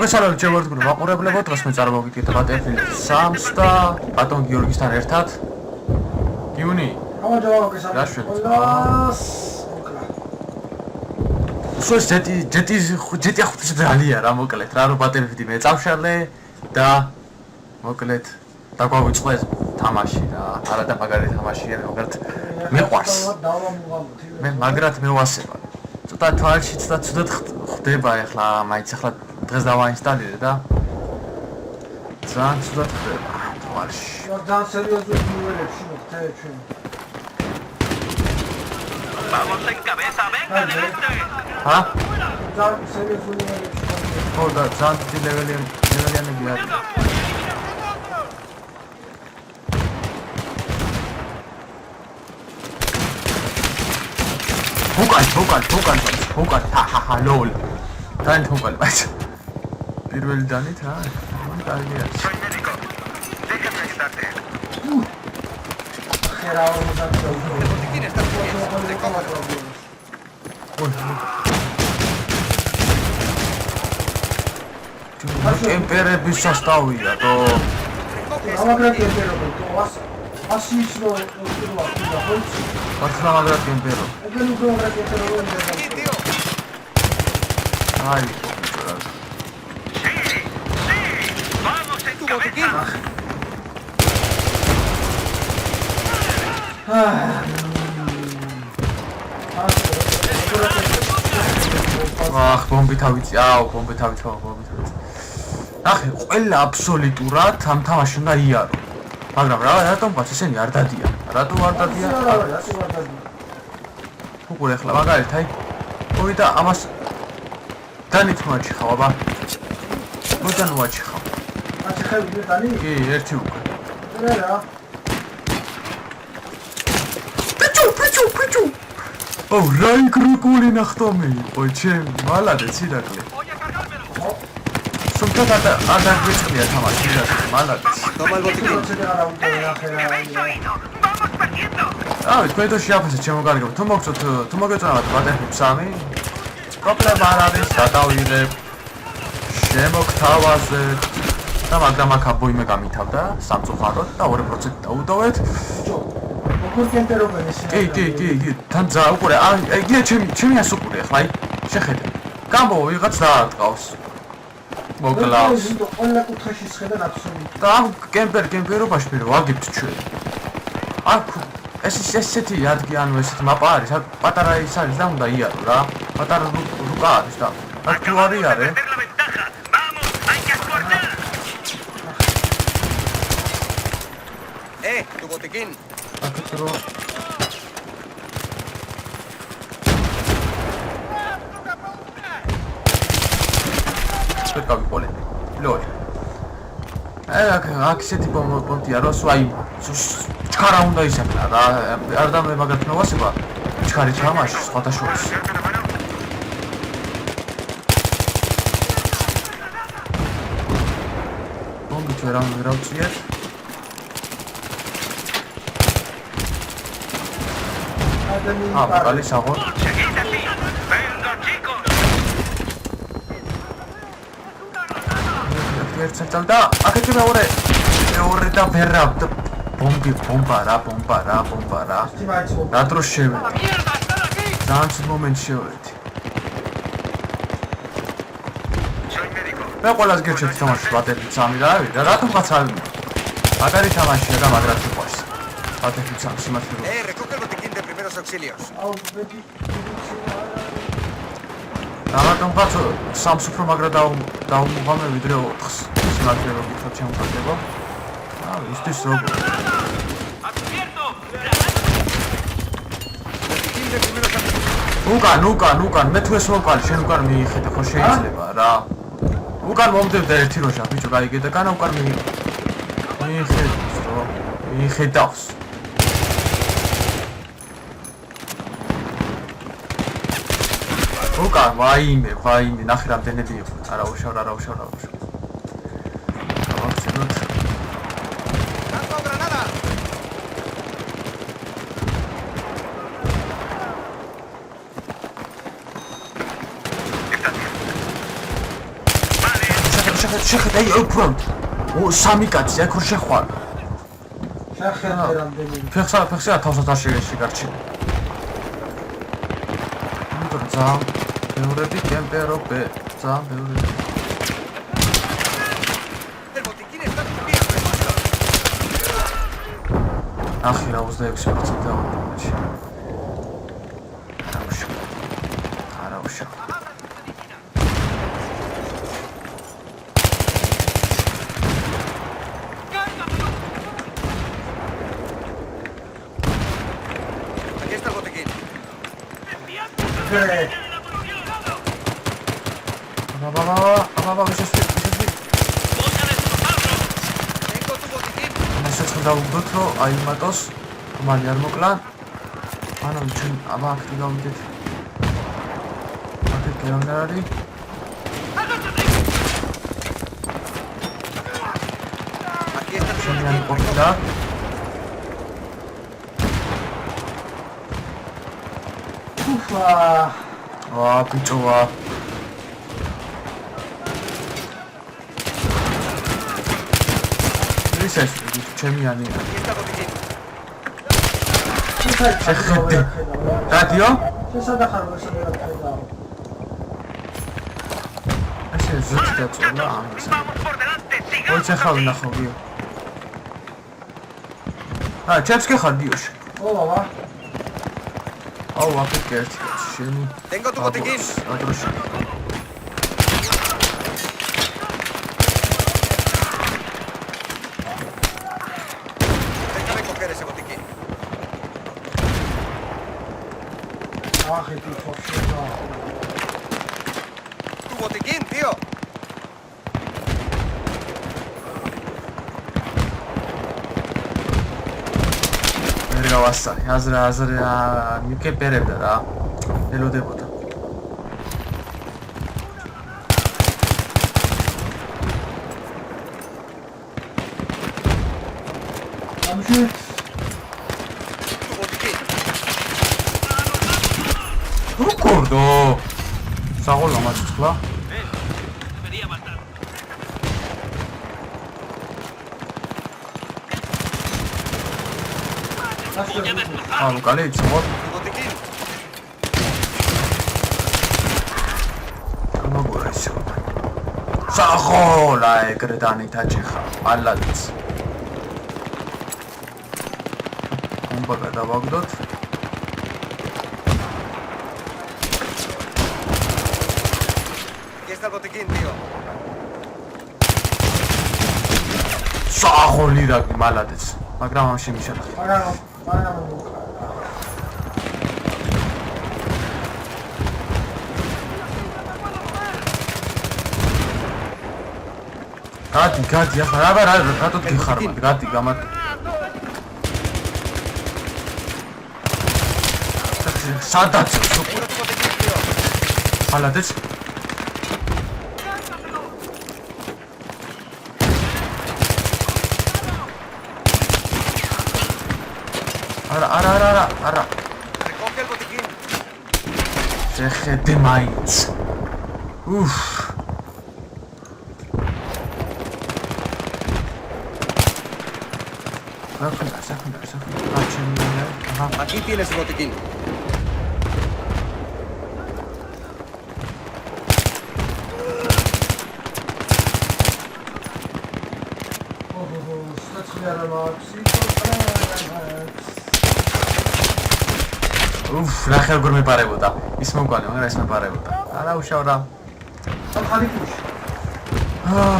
მოგესალმებით ჩემო მაყურებლებო, დღეს მე წარმოგიდგენთ Battlefield 3-ს და ბატონ გიორგისთან ერთად. გიუნი. ჯეტი ხუთი ძალიან რა მოკლედ რა რომ Battlefield-ი მეწავშალე და მოკლედ დაგვავიწყე თამაში რა. არა და მაგარი თამაშია, როგორც მეყვარს. მე მაგრად მევასება. ცოტა თვალში ცუდად ხდება ახლა, მაინც ახლა დღეს დავაინსტალირე და ძალიან ცუდად ხდება თვალში. ძალიან სერიოზული ნიუელებში მოხდა ჩვენ. Vamos en cabeza, venga adelante. Ha? ძალიან სერიოზული ნიუელებში. ხო და ძალიან დიდი ლეველიანები არის. Hokal, ha, lol. Dann hokal, weißt du. პირველი დანით რა? მან კარგი არის. Soy médico. Déjame ayudarte. ხერა მომზადდა. კემპერების სასტავია თო. ამაგრად კემპერობო, ასი ისრო უყურვა და ხოლმე. მართლა მაგრად კემპერო. ეგენ უკვე ამაგრად კემპერობო და. აი. Vamos en cabeza. ახ, ბომბი თავიწი. ბომბი თავიწი. ახი, ყველა აბსოლუტურად ამ თამაში უნდა იარო. მაგრამ რატომ ბაც ესენი არ დადიან? რატო არ დადიან? უყურე ახლა მაგალითად, აი. ორი და ამას დანით მოაჩიხავ, აბა. მოიდან მოაჩიხავ. აჩიხავ დანი? კი, ერთი უკვე. რა. Pichu. Oh, rai krokuli naxtomi იყო, ჩემ, მალადე ცირაკლი. სულთა და გვიწყლია თამაში, მალადე. Vamos perdiendo. თქვენ თუ შეაფასეთ ჩემო კარგო, თუ მოგეწონათ Battlefield 3, პრობლემა არ არის, გადავიღებ, შემოგთავაზეთ და მაგრამ აქ აბოიმე გამითავდა სამწუხაროდ და 2% დაუდოვეთ. როგორ კემპერობენ ეს? კი, თან ძა უყურე, ეგია ჩემი ასუყური ახლა, აი, შეხედე. გამო ვიღაც დაარტყავს. მოკლავს. ყველა კუთხეში შეხედა აბსოლუტურად. და ამ კემპერობაში მე ვაგებთ ჩვენ. აქ ესეთი ადგილი, ანუ ესეთი მაპა არის, პატარა ის არის და უნდა იარო რა. პატარა რუკა არის და აქ თუ არ იარე. Perder la ventaja. Vamos, hay que cortar. Tu botiquín. აქ რო შეკავი პოლე. ლოი. აქ ისეთი პონტია, რომ სვაი ჩქარა უნდა ისაკნა რა. არ დამე მაგათ მოვასება. ჩქარი ჩამაში სხვათა შორის. ბომბი თუ რა ვწიეთ? მაგალი საღო. Seguid así. Venga, chicos. ერთად და აქეთი მეორე და ფერა ბომბა რა. რა დროს შევედი? ძალიან ცუდ მომენტში შევედი. Soy médico. მე ყველას გერჩევთ თამაში Battlefield 3 და ავიდა. რატომღაც არ მაგარი თამაშია და მაგრად მიყვარს. Battlefield 3 სიმართლე. Recoge el botiquín de primeros auxilios. რატომღაც სამს უფრო მაგრად დაუმოღამე ვიდრე 4-ს. სიმართლე რომ გითხრათ შემოხდება. ისთვის როგორ უკან მე თუ ეს მოვყალი შენ უკან მიიხედე ხო შეიძლება რა უკან მომდევდა ერთი როშა ბიჭო გაიგე და განა უკან მიიხედავს უკან ვაიმე ნახე რამდენები იყო არა უშავ გავახსენოთ შეხედე, აი უფრო. სამი კაცი აქ რო შეხვალ. შეხედე რამდენი. ფეხსა თავსაც არ შეგარჩინე. იმიტომ ძალიან ბევრები კემპერობე, ძალიან ბევრები. El botiquín está tus pies, recógelo. ახი რა 26% დაუბრუნდა. არაუშავ. Aquí está el botiquín. აბა, ვიშევი. Tengo tu botiquín. მასაც დავუბრუნდ, რომ აიმატოს, მალე არ მოკლან. ანუ ჩვენ აბა აქ დავიდეთ. აქ გეონარი. Aquí está tu შენიანი botiquín. ყოფილა. უფა. ვა, ბიჭოა. ის ჩემიანია. Aquí está el botiquín. შეხედე. რადიო? შესაძახარ შეხედე. ასე ზუსტად დაწოლა ამის. Vamos por delante, ოი sigamos. ცეხავი ნახავია. ჩემს გეხარ დიოში. ო ბაბა. აუ აქეთ ერთი შენი. Tengo tu botiquín. ადროში. Déjame coger ese botiquín. ახი თვითონ. Tu botiquín, tío. მე გავასწარი. აზრ მიკეპერებდა რა. ელოდებოდა. ამში Tu botiquín. რუკორდო. საღოლ ამაცხლა. Debería matar. ანუ კალე იცმოთ. Tu botiquín. გამოგორა ისო. საღოლა ეგრე დანიტაჭეხა. ალადიც. კომბა გადავაგდოთ. Aquí está el botiquín, tío. საღოლი რა მალადიც. მაგრამ ამ შემიშალა. მაგრამ გადი ახლა რატო გიხარ მათ გადი გამათ სადაც Tengo tu botiquín, tío. მალადიც არა Recoge el botiquín. შეხედე მაინც უფ საქმე Aquí tienes el botiquín. უფ ნახე როგორ მეპარებოდა ის მომკვალი მაგრამ ეს მეპარებოდა არა უშავ რა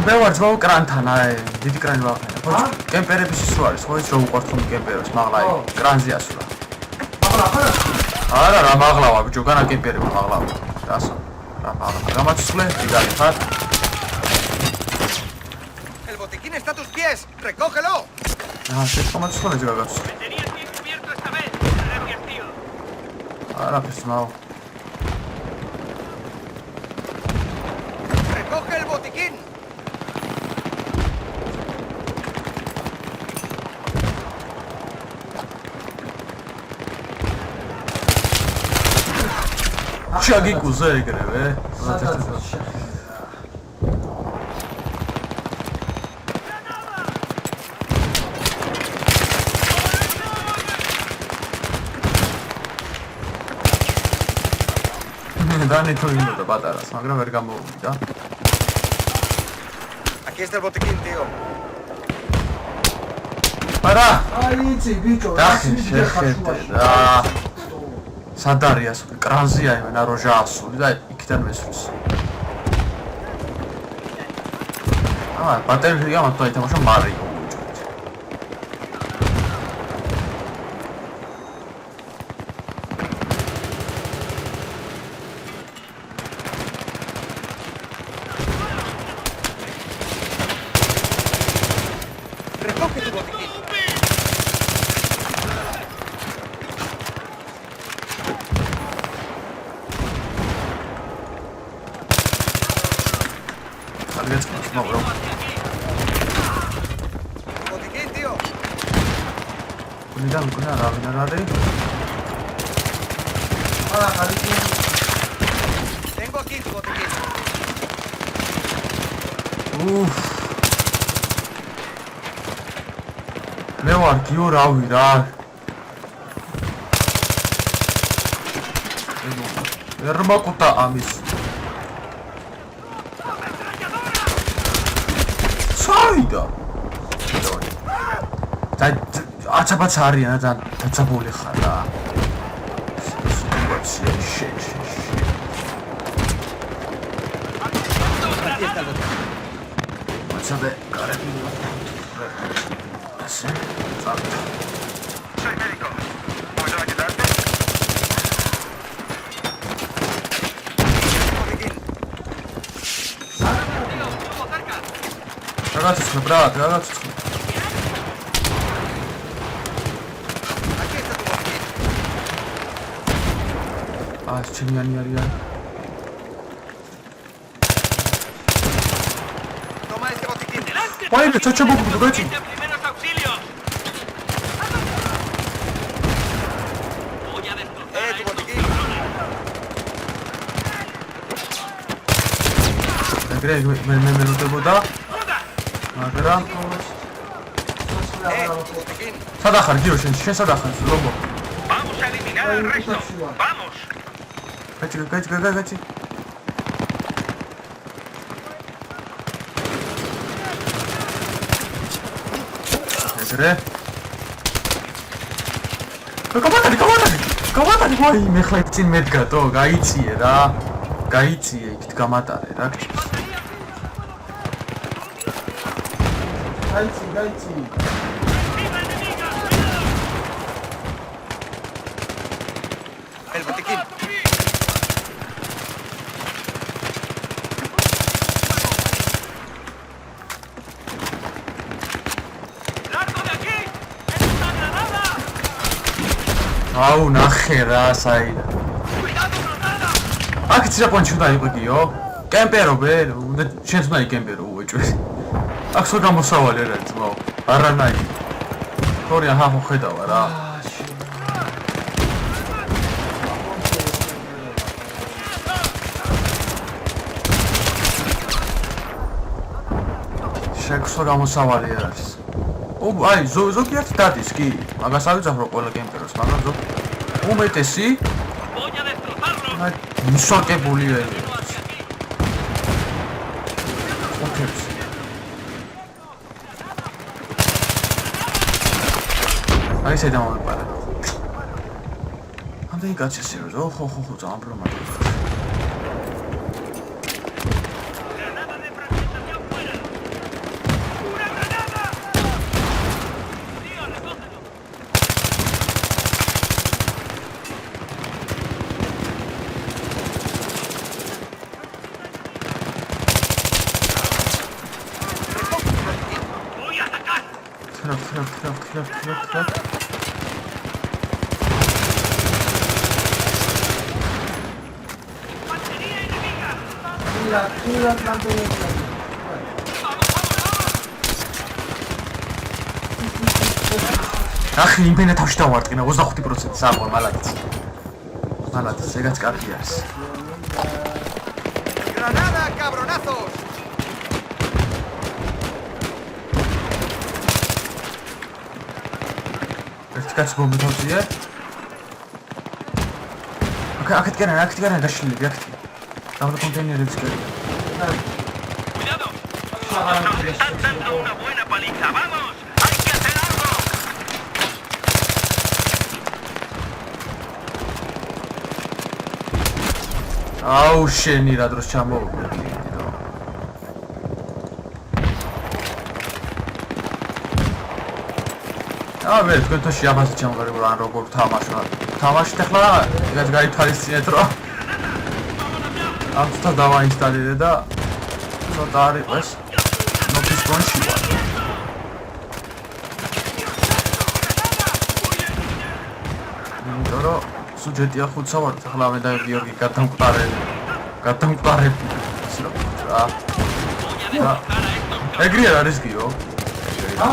მე ვარ ძმაო კრანთან აი დიდი კრანი ვახნე ხო კემპერების ის რო არის ხო ის რო უყვართ რომ კემპერებს მაღლა აი კრანზე ასვლა არა რა მაღლავა ბიჭო განა კემპერება მაღლავა დასო რა მაღლა გამაცვლე დიდარი ხარ El botiquín está a tus pies. Recógelo. შეხომაცვლე ეს გაგაცო Me tenías bien cubierto esta vez. Gracias, tío. არა ფესმაო Recoge el botiquín. შაგიკუზე ეგრევე Undani tu იმოდა პატარას, მაგრამ ვერ გამოვიდა. Aquí está el botiquín, tío. არა, აი იცი ბიჭო, დახი შეხედე რა. სად არის ასე? კრანზია იმენა როჟა ასული და იქიდან მესვრის. ბატერია მათო ითამაშა მარიო. Recoge tu botiquín. კარგად მოყრო. Botiquín, tío. უნიდან უკნა რა ვინ არის? არა ხალხი Tengo aquí tu botiquín. უფ. მე ვარ გიო რავი რა. ერმაკუტა ამის. საიდა. და აცაბაც არიან და დაწაბული ხარ რა. Aquí está el botiquín. აცაბე კარები. ასე. Soy médico. ¿Puedo ayudarte? Botiquín. რაღაცა ბრატ, რაღაცა. Aquí está tu botiquín. ჩემიანი არიან. Toma este botiquín. Πάλι τσაჩაბო გუგუჩი. Primeros auxilios. Voy a destrozar Tu botiquín. ეგრე მე მელოდებოდა. მაგრამ Tu botiquín. სად ახარ გიო შენ სად ახარ ლობო? Vamos a eliminar al resto. Vamos. გაჩი. ეგრე. გამატარი, ვაი, მე ხლა წინ მედგატო, გაიციე რა. გაიციე, იქით გამატარე რა. გაიცი El botiquín. ¡Largo de aquí! ¡Es una granada! აუ ნახე რა საიდა. ¡Cuidado, granada! აქ ცირაპონჩი უნდა იყო გიო. კემპერობე, უნდა შენც უნდა იკემპერო უეჭვე. აქ სულ გამოსავალი რა ძმაო. არანაირი. თორია ჰაჰო ხედავა რა. შექსო გამოსავალი არის. აი ზოგიერთი დადის კი. მაგას ავიძახ რომ ყველა კემპეროს, მაგრამ უმეტესი ¡Voy a destrozarlo! აი მისაკებულია ეს. Hacia aquí. ოკეი. აი ესე დამოვიყარა. ამდენი კაცი სერიოზო, ხო, ძალიან პრობლემაა. ¡Granada de fragmentación fuera! ¡Una granada! Tío, recógelo. ¡Voy a atacar! ტრაფ. ¡Batería enemiga! ხილად რამდენი ახი იმფენე თავში დავარტყინა 25% საყო მალადიც. ეგაც კარგი არის. Granada, cabronazos. ერთი კაცი ბომბი თავზია. აქეთ გერან გაშლილი აქეთ. Там контейнерებს კი. Cuidado. აღარ Están dando una buena paliza. Vamos. Hay que hacer algo. აუ შენი რა დროს ჩამოვიდი. მე თქვენთან შეაფასე ჩემღერებულ ან როგორ თამაშობ. თამაშით ახლა ეგაც გაიფარისწინეთ რომ ამთა დავაინსტალირე და ცოტა არ იყოს ნოფის კონში ვარ. იმიტომ რომ სუჯეტია 5 საათი ახლა მე და გიორგი გადამკვდარები რა. ეგრეა არის გიო. ა?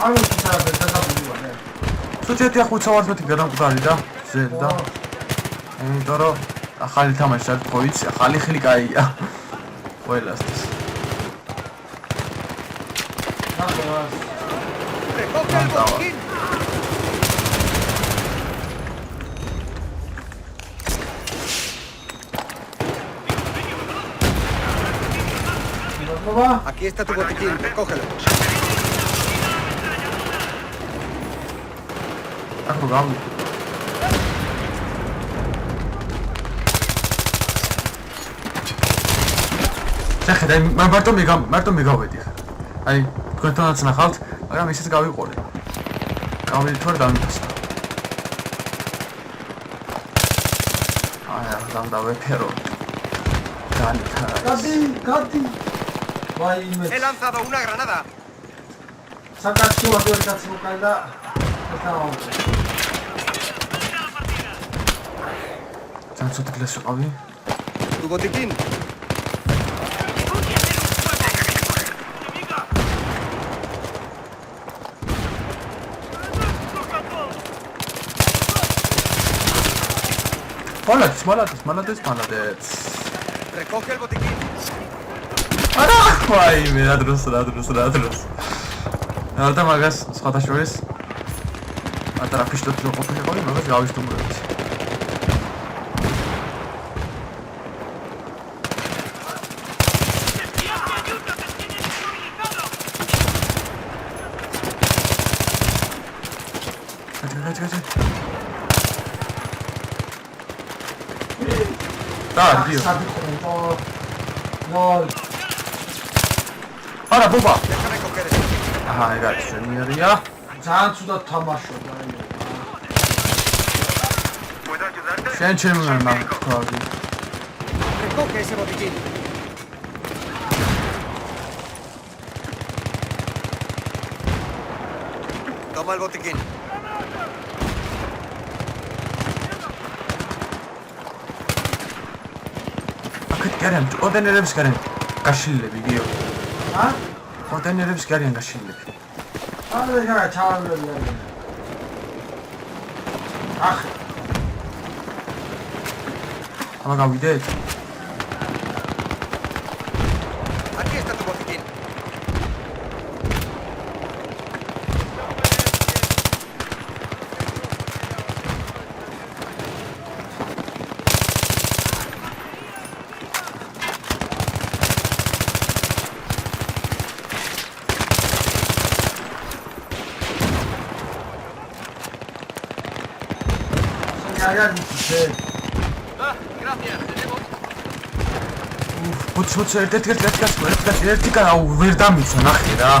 არ ვიცი რა დაგაბულია. სუჯეტია 5 საათი გადამკვდარი და ზედა. იმიტომ რომ ახალი თამაში არ ხო იცი, ახალი ხილი კაია. ყველასთვის. Recoge el botiquín. Aquí está tu botiquín, recógelo. ახლა გავი. შეხედე, მარტო მეგავედი ხარ. აი, თქვენთანაც ნახავთ, მაგრამ ისიც გავიყოლე. გავიდით ვარ დამიფასდა. აი, ახლა ვეფერო. გადი. ვაი მე. He lanzado una granada. საკაცო ადვერტაც მოკალდა. ცოტა კლასი ყავი. Tu botiquín. Молодец. Recoge el botiquín. არა, ვაი, მე რა დროს. და მაგას სხვათა შორის ატარა ფიშტოთ რო ყოფილიყო, მაგას გავისტუმრებთ. და გიო. არა, ბობა. Deja recoger esto. აჰა, ეგ არის შენიერია. ძალიან ცუდად თამაშობდა აი. ¿Puedo ayudarte? შენ ჩემი მაგარი. Recoge ese botiquín. Toma el botiquín. აქეთ კი არიან, კონტეინერებს კი არიან გაშლილები, გიო. ა? კონტეინერებს კი არიან გაშლილები. არა, რა ჩავარდები არის. ახ, ამა გავიდეთ. Aquí está tu botiquín. Gracias. Tenemos. უცოც ერთი კაცი ვერ დამიცვა, ნახე რა.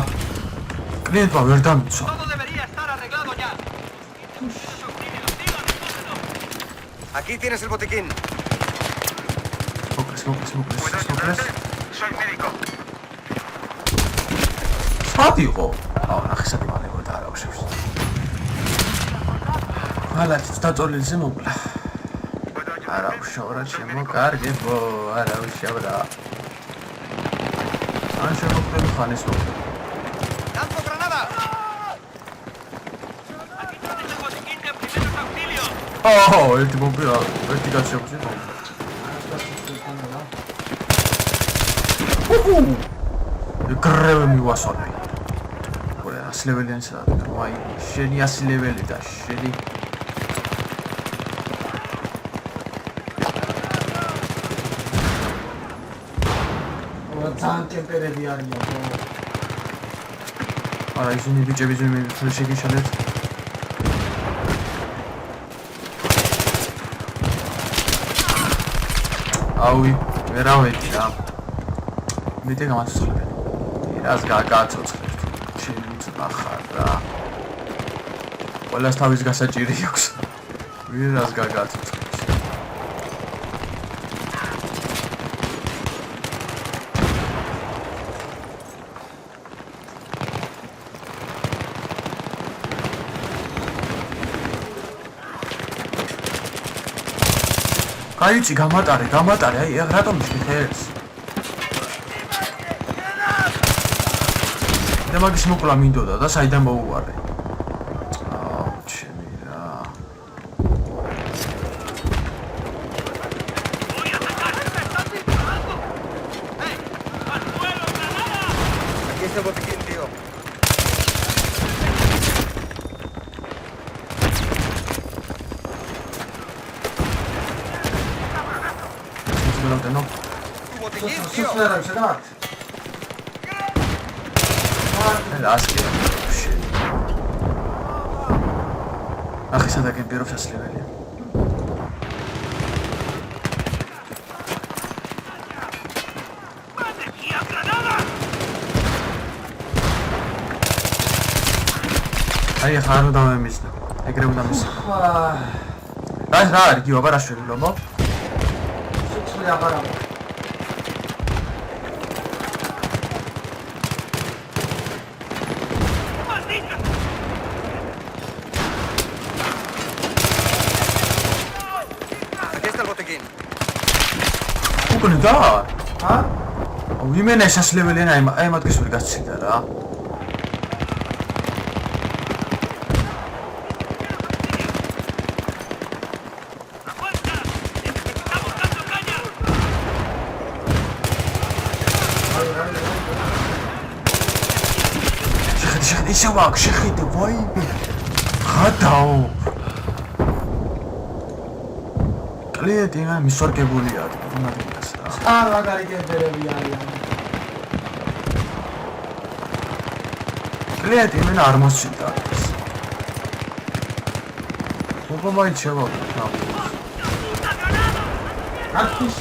კლიენტმა ვერ დამიცვა. Todo debería estar arreglado ya. Aquí tienes el botiquín. მოკლეს. ¿Puedo ayudarte? Soy médico. სად იყო? ნახე სად იმალება და არა ვშევს. მალაც დაწოლილზე მოკლა. არა უშავრა შემოკარგებო, არა უშავრა. ან შემოკლები ხანის მოკლა. ¡Lanzo granada! Aquí tienes el botiquín de primeros auxilios. ერთი ბომბი რა, ერთი კაცი შეგვიძლია ბომბი. გრევე მივასწავლე. ყურე 100 ლეველიანი საათი. ვაი, შენი 100 ლეველი და შენი ძალიან კემპერები არიან. არა ისინი ბიჭები ზემე შეგიშალეთ. აუი, ვერავეთი რა. მიტე გამაცოცხლები. რას გაგაცოცხლებთ? ჩემს ნახარ რა. ყველას თავის გასაჭირი აქვს. ვინ რას გაგაცოცხლებთ? აიცი გამატარე, აი რატომ მიხეს? და მაგის მოკლა მინდოდა და საიდან მოუვარე. აუ, ჩემი რა. Voy a atacarte, me están disparando. ¡Hey! ¡Al suelo, granada! Aquí está el botiquín, tío. მოდანო. Tu botiquín, tío. სუსლერებს შეგავთ. ასკი. ახი სადა კემპერობს ასლებელია. ¡Energía, granada! აი ხა არ უნდა მემისნა. ეგრე უნდა მისნა. რა არის გიო აბარაშვილი ლომო? სუსლე აღარა. ¡Maldita! Aquí está el botiquín. უკნე და? ა? ვიმენა შესაძლებელია აი მაგის ვერ გასციდა რა. ¡Aguanta! ¡Necesitamos dando caña! შეხედე ისე ვაკ შეხედე ვაიმე. ხადაო. კლიენტი რა მისვარგებულია თუნდაც რა. არ მაგარი კემპერები არიან. კლიენტი მენა არ მოსჩინდა. უბომაი შევა. გაქის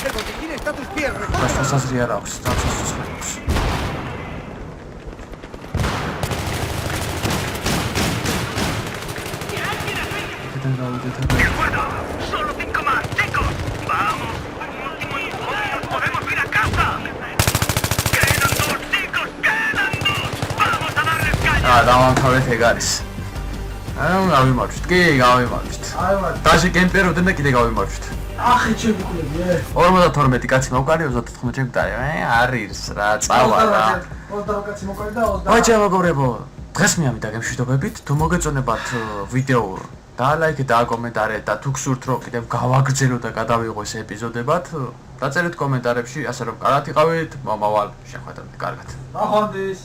El botiquín está a tus pies, recuerda. გასასაზრი არ აქვს, დაცვას. Bueno, solo 5 más, chicos. Vamos, un último empuje y nos podemos ir a casa. Quedan 2, chicos, quedan 2. Vamos a darles caña. დავამთავრეთ ეგ არის. გავიმარჯვით. კი, გავიმარჯვით. აი ვარ. დაში კემპერობდნენ და კიდე გავიმარჯვით. ახი ჩემკულები 52 კაცი მოვკარი 34 ჩემკარი. არის რა, წავა რა. 20 კაცი მოყარი და 20. აი ჩემო მეგობრებო, დღეს მივიდა გემშვიდობებით. თუ მოგეწონებათ ვიდეო და ლაიქი და კომენტარი და თუ გსურთ რომ კიდევ გავაგრძელო და გადავიღო ეს ეპიზოდებად, დაწერეთ კომენტარებში, ასე რომ კარგად იყავით, მომავალ შეხვედრამდე კარგად. ახონდის